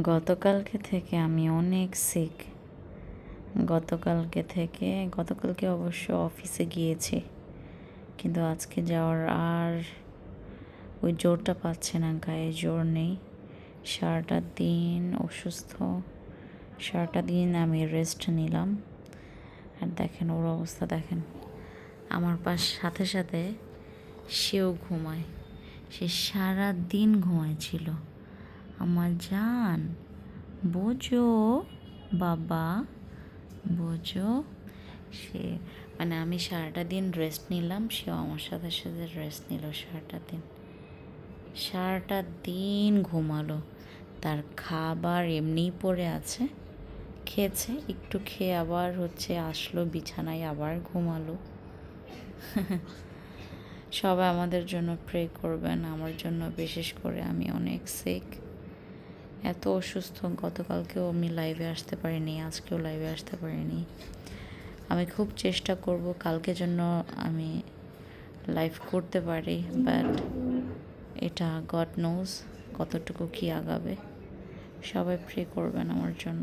গতকালকে থেকে আমি অনেক সিক। গতকালকে অবশ্য অফিসে গিয়েছি, কিন্তু আজকে যাওয়ার আর ওই জোরটা পাচ্ছে না, গায়ে জোর নেই। সারাটা দিন অসুস্থ, সারাটা দিন আমি রেস্ট নিলাম। আর দেখেন ওর অবস্থা দেখেন, আমার সাথে সাথে সেও ঘুমায়। সে সারা দিন ঘুমাইছিল। আমার জান, বোঝো বাবা, বোঝো। সে মানে আমি সারাটা দিন রেস্ট নিলাম, সেও আমার সাথে সাথে রেস্ট নিল। সারাটা দিন ঘুমালো। তার খাবার এমনিই পড়ে আছে, খেয়েছে, একটু খেয়ে আবার আসলো বিছানায়, আবার ঘুমালো। সবাই আমাদের জন্য প্রে করবেন, আমার জন্য বিশেষ করে। আমি অনেক সিক, এত অসুস্থ। গতকালকেও আমি লাইভে আসতে পারিনি, আজকেও লাইভে আসতে পারিনি। আমি খুব চেষ্টা করব কালকে জন্য আমি লাইভ করতে পারি, বাট এটা গড নোজ কতটুকু কী আগাবে। সবাই প্রে করবেন আমার জন্য।